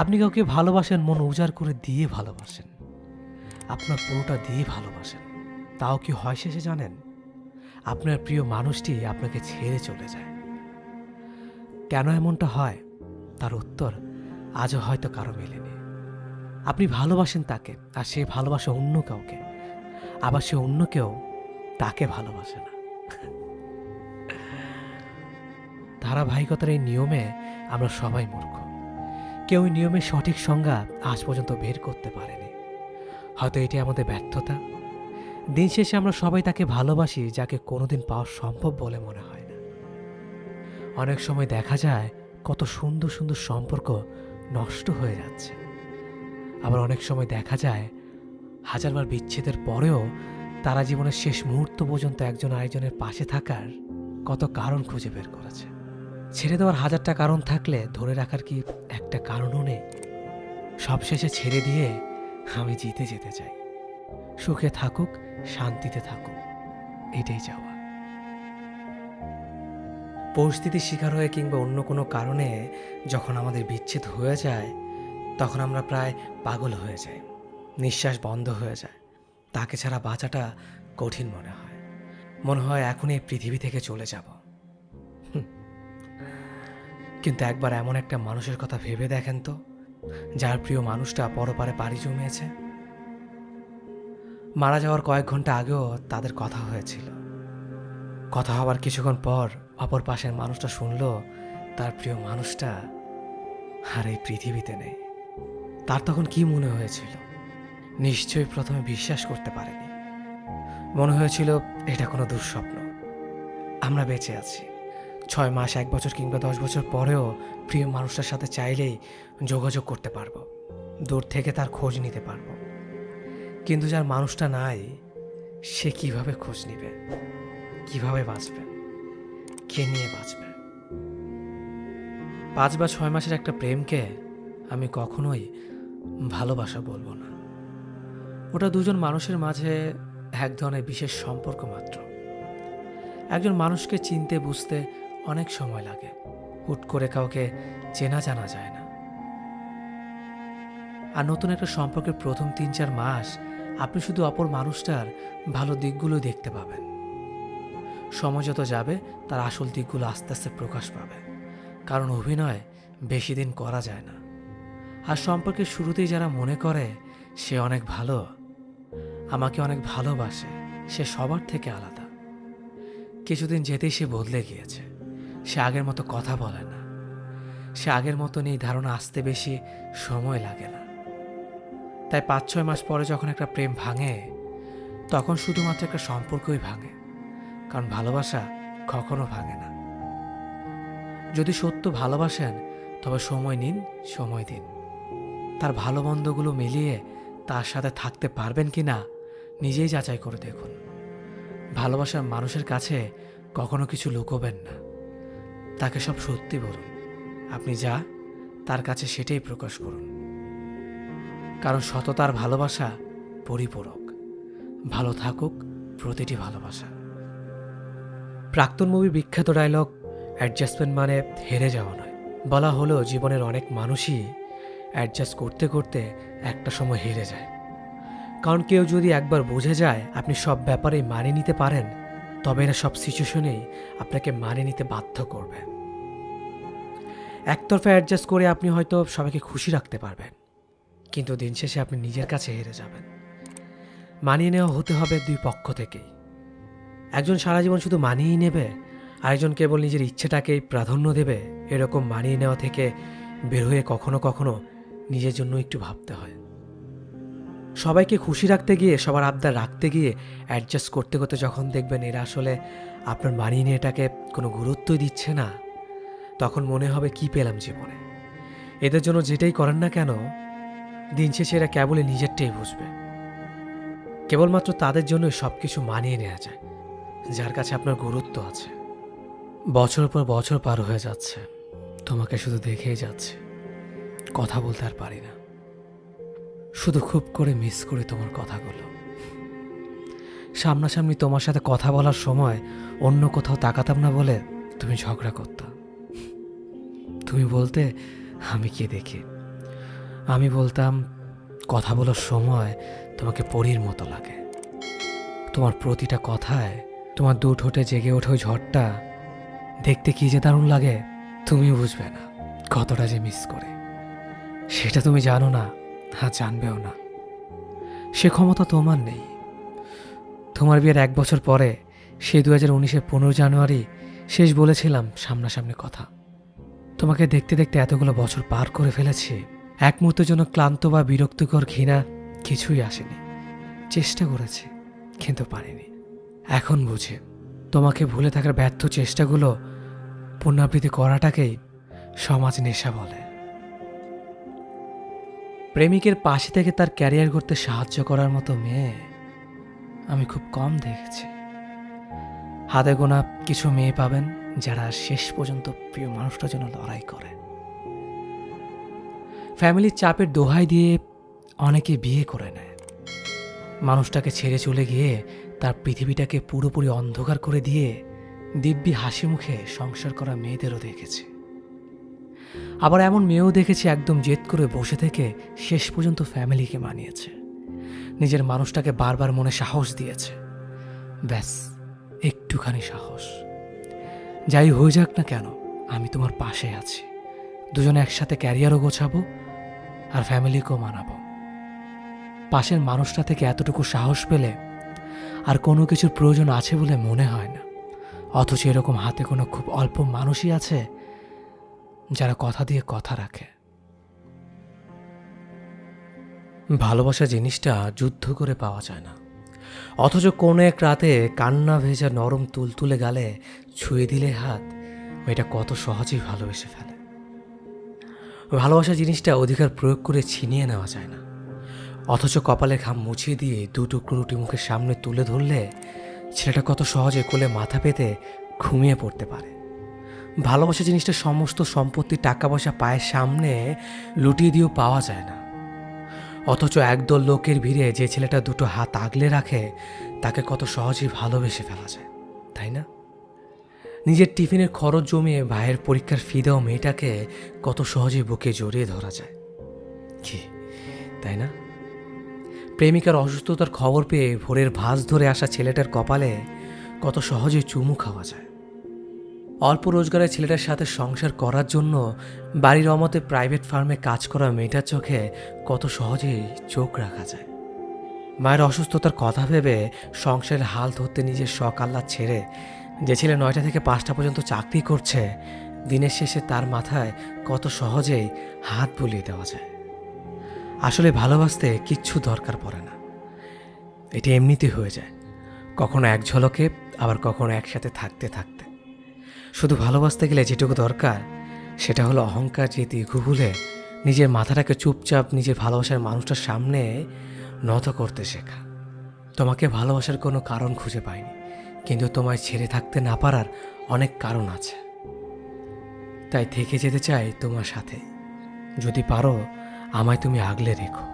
আপনি কাউকে ভালোবাসেন, মন উজাড় করে দিয়ে ভালোবাসেন, আপনার পুরোটা দিয়ে ভালোবাসেন। তাও কি হয় শেষে জানেন? আপনার প্রিয় মানুষটি আপনাকে ছেড়ে চলে যায়। কেন এমনটা হয়? তার উত্তর আজও হয়তো কারো মেলেনি। আপনি ভালোবাসেন তাকে, আর সে ভালোবাসে অন্য কাউকে, আবার সে অন্য কেউ তাকে ভালোবাসে না। ধারাবাহিকতার এই নিয়মে আমরা সবাই মূর্খ। কেউ এই নিয়মের সঠিক সংজ্ঞা আজ পর্যন্ত বের করতে পারেনি। হয়তো এটি আমাদের ব্যর্থতা। দিন শেষে আমরা সবাই তাকে ভালোবাসি যাকে কোনোদিন পাওয়া সম্ভব বলে মনে হয় না। অনেক সময় দেখা যায় কত সুন্দর সুন্দর সম্পর্ক নষ্ট হয়ে যাচ্ছে। আবার অনেক সময় দেখা যায় হাজারবার বিচ্ছেদের পরেও তারা জীবনের শেষ মুহূর্ত পর্যন্ত একজন আরেকজনের পাশে থাকার কত কারণ খুঁজে বের করেছে। ছেড়ে দেওয়ার হাজারটা কারণ থাকলে ধরে রাখার কি একটা কারণও নেই? সবশেষে ছেড়ে দিয়ে আমি জিতে যেতে চাই। সুখে থাকুক, শান্তিতে থাকুক, এটাই চাওয়া। পরিস্থিতির শিকার হয়ে কিংবা অন্য কোনো কারণে যখন আমাদের বিচ্ছেদ হয়ে যায়, তখন আমরা প্রায় পাগল হয়ে যাই। নিঃশ্বাস বন্ধ হয়ে যায়। তাকে ছাড়া বাঁচাটা কঠিন মনে হয়। মনে হয় এখন এই পৃথিবী থেকে চলে যাব। কিন্তু একবার এমন একটা মানুষের কথা ভেবে দেখেন তো, যার প্রিয় মানুষটা পরপারে পাড়ি জমিয়েছে। মারা যাওয়ার কয়েক ঘন্টা আগেও তাদের কথা হয়েছিল। কথা হবার কিছুক্ষণ পর অপর পাশের মানুষটা শুনল তার প্রিয় মানুষটা আর এই পৃথিবীতে নেই। তার তখন কি মনে হয়েছিল? নিশ্চয়ই প্রথমে বিশ্বাস করতে পারেনি। মনে হয়েছিল এটা কোনো দুঃস্বপ্ন। আমরা বেঁচে আছি। 6 মাস, 1 বছর কিংবা 10 বছর পরেও প্রিয় মানুষটার সাথে চাইলেই যোগাযোগ করতে পারবো, দূর থেকে তার খোঁজ নিতে পারবো। কিন্তু যার মানুষটা নাই, সে কিভাবে খোঁজ নিবে? কিভাবে বাঁচবে? কে নিয়ে বাঁচবে? 5 বা 6 মাসের একটা প্রেমকে আমি কখনোই ভালোবাসা বলবো না। ওটা দুজন মানুষের মাঝে এক ধরনের বিশেষ সম্পর্ক মাত্র। একজন মানুষকে চিনতে বুঝতে অনেক সময় লাগে। হুট করে কাউকে চেনা জানা যায় না। আর নতুন একটা সম্পর্কের প্রথম 3-4 মাস আপনি শুধু অপর মানুষটার ভালো দিকগুলো দেখতে পাবেন। সময় যত যাবে তার আসল দিকগুলো আস্তে আস্তে প্রকাশ পাবে। কারণ অভিনয় বেশি দিন করা যায় না। আর সম্পর্কের শুরুতেই যারা মনে করে সে অনেক ভালো, আমাকে অনেক ভালোবাসে, সে সবার থেকে আলাদা, কিছুদিন যেতেই সে বদলে গিয়েছে। সে আগের মতো কথা বলে না, সে আগের মতো নেই ধারণা আসতে বেশি সময় লাগে না। তাই 5-6 মাস পরে যখন একটা প্রেম ভাঙে, তখন শুধুমাত্র একটা সম্পর্কই ভাঙে। কারণ ভালোবাসা কখনো ভাঙে না। যদি সত্য ভালোবাসেন তবে সময় নিন, সময় দিন। তার ভালো মন্দগুলো মিলিয়ে তার সাথে থাকতে পারবেন কি না নিজেই যাচাই করে দেখুন। ভালোবাসার মানুষের কাছে কখনো কিছু লুকোবেন না। তাকে সব সত্যি বলুন। আপনি যা তার কাছে সেটাই প্রকাশ করুন। কারণ সততার ভালোবাসা পরিপূরক। ভালো থাকুক প্রতিটি ভালোবাসা। প্রাক্তন মুভি বিখ্যাত ডায়লগ অ্যাডজাস্টমেন্ট মানে হেরে যাওয়া নয়। বলা হলো জীবনের অনেক মানুষই অ্যাডজাস্ট করতে করতে একটা সময় হেরে যায়। কারণ কেউ যদি একবার বুঝে যায় আপনি সব ব্যাপারেই মানিয়ে নিতে পারেন, তবে এরা সব সিচুয়েশনেই আপনাকে মানিয়ে নিতে বাধ্য করবে। একতরফা অ্যাডজাস্ট করে আপনি হয়তো সবাইকে খুশি রাখতে পারবেন, কিন্তু দিন শেষে আপনি নিজের কাছে হেরে যাবেন। মানিয়ে নেওয়া হতে হবে 2 পক্ষ থেকেই। একজন সারা জীবন শুধু মানিয়েই নেবে, আরেকজন কেবল নিজের ইচ্ছেটাকেই প্রাধান্য দেবে। এরকম মানিয়ে নেওয়া থেকে বের হয়ে কখনো কখনো নিজের জন্য একটু ভাবতে হয়। সবাইকে খুশি রাখতে গিয়ে, সবার আবদার রাখতে গিয়ে অ্যাডজাস্ট করতে করতে যখন দেখবেন এরা আসলে আপনার মানিয়ে নিয়ে এটাকে কোনো গুরুত্বই দিচ্ছে না, তখন মনে হবে কি পেলাম জীবনে। এদের জন্য যেটাই করেন না কেন, দিন শেষে এরা কেবলই নিজেরটাই বুঝবে। কেবলমাত্র তাদের জন্যই সব কিছু মানিয়ে নেওয়া যায়, যার কাছে আপনার গুরুত্ব আছে। বছর পর বছর পার হয়ে যাচ্ছে, তোমাকে শুধু দেখেই যাচ্ছে, কথা বলতে আর পারি না। শুধু খুব করে মিস করি তোমার কথাগুলো। সামনাসামনি তোমার সাথে কথা বলার সময় অন্য কোথাও তাকাতাম না বলে তুমি ঝগড়া করতাম। তুমি বলতে আমি কে দেখি, আমি বলতাম, কথা বলার সময় তোমাকে পরীর মতো লাগে। তোমার প্রতিটা কথায় তোমার দু ঠোঁটে জেগে ওঠে ওই ঝড়টা দেখতে কি যে দারুণ লাগে, তুমি বুঝবে না কতটা যে মিস করে। সেটা তুমি জানো না, আর জানবেও না। সে ক্ষমতা তোমার নেই। তোমার বিয়ের 1 বছর পরে, সেই 2019-এর 15 জানুয়ারি শেষ বলেছিলাম সামনাসামনি কথা। তোমাকে দেখতে দেখতে এতগুলো বছর পার করে ফেলেছি, এক মুহূর্তের জন্য ক্লান্ত বা বিরক্তিকর ঘৃণা কিছুই আসেনি। চেষ্টা করেছি, কিন্তু পারিনি। এখন বুঝি তোমাকে ভুলে থাকার ব্যর্থ চেষ্টাগুলো পুনরাবৃত্তি করাটাকেই সমাজ নেশা বলে। প্রেমিকের পাশে থেকে তার ক্যারিয়ার করতে সাহায্য করার মতো মেয়ে আমি খুব কম দেখেছি। হাতে গোনা কিছু মেয়ে পাবেন যারা শেষ পর্যন্ত প্রিয় মানুষটার জন্য লড়াই করে। ফ্যামিলির চাপের দোহাই দিয়ে অনেকে বিয়ে করে নেয়। মানুষটাকে ছেড়ে চলে গিয়ে তার পৃথিবীটাকে পুরোপুরি অন্ধকার করে দিয়ে দিব্যি হাসি মুখে সংসার করা মেয়েদেরও দেখেছি। আবার এমন মেয়েও দেখেছি একদম জেদ করে বসে থেকে শেষ পর্যন্ত ফ্যামিলিকে মানিয়েছে, নিজের মানুষটাকে বারবার মনে সাহস দিয়েছে। ব্যাস একটুখানি সাহস। যাই হয়ে যাক না কেন, আমি তোমার পাশে আছি। দুজনে একসাথে ক্যারিয়ারও গোছাবো আর ফ্যামিলিকেও মানাবো। পাশের মানুষটা থেকে এতটুকু সাহস পেলে আর কোনো কিছুর প্রয়োজন আছে বলে মনে হয় না। অথচ এরকম হাতে কোনো খুব অল্প মানুষই আছে যারা কথা দিয়ে কথা রাখে। ভালোবাসা জিনিসটা যুদ্ধ করে পাওয়া যায় না, অথচ কোনো এক রাতে কান্না ভেজা নরম তুলতুলে গালে ছুঁয়ে দিলে হাত, মেয়েটা কত সহজেই ভালোবেসে ফেলে। ভালোবাসা জিনিসটা অধিকার প্রয়োগ করে ছিনিয়ে নেওয়া যায় না, অথচ কপালে ঘাম মুছিয়ে দিয়ে 2 টুকরো রুটি মুখের সামনে তুলে ধরলে ছেলেটা কত সহজে কোলে মাথা পেতে ঘুমিয়ে পড়তে পারে। ভালোবাসা জিনিসটা সমস্ত সম্পত্তি টাকা পয়সা পায়ের সামনে লুটিয়ে দিয়েও পাওয়া যায় না, অথচ একদল লোকের ভিড়ে যে ছেলেটা 2 হাত আগলে রাখে তাকে কত সহজেই ভালোবেসে ফেলা যায়, তাই না? নিজের টিফিনের খরচ জমিয়ে ভাইয়ের পরীক্ষার ফি দেওয়া মেয়েটাকে কত সহজেই বুকে জড়িয়ে ধরা যায়, কি তাই না? প্রেমিকার অসুস্থতার খবর পেয়ে ভোরের ভাঁজ ধরে আসা ছেলেটার কপালে কত সহজে চুমু খাওয়া যায়। অল্প রোজগারের ছেলেটার সাথে সংসার করার জন্য বাড়ির অমতে প্রাইভেট ফার্মে কাজ করা মেয়েটার চোখে কত সহজেই চোখ রাখা যায়। মায়ের অসুস্থতার কথা ভেবে সংসারের হাল ধরতে নিজের শখ আহ্লাদ ছেড়ে যে ছেলে 9টা থেকে 5টা পর্যন্ত চাকরি করছে, দিনের শেষে তার মাথায় কত সহজেই হাত বুলিয়ে দেওয়া যায়। আসলে ভালোবাসতে কিচ্ছু দরকার পড়ে না, এটি এমনিতে হয়ে যায়, কখনো এক ঝলকে, আবার কখনো একসাথে থাকতে থাকতে। শুধু ভালোবাসতে গেলে যেটুকু দরকার সেটা হলো অহংকার জেদি ভুলে নিজের মাথাটাকে চুপচাপ নিজের ভালোবাসার মানুষটার সামনে নত করতে শেখা। তোমাকে ভালোবাসার কোনো কারণ খুঁজে পাইনি, কিন্তু তোমায় ছেড়ে থাকতে না পারার অনেক কারণ আছে। তাই থেকে যেতে চাই তোমার সাথে। যদি পারো আমায় তুমি আগলে রেখো।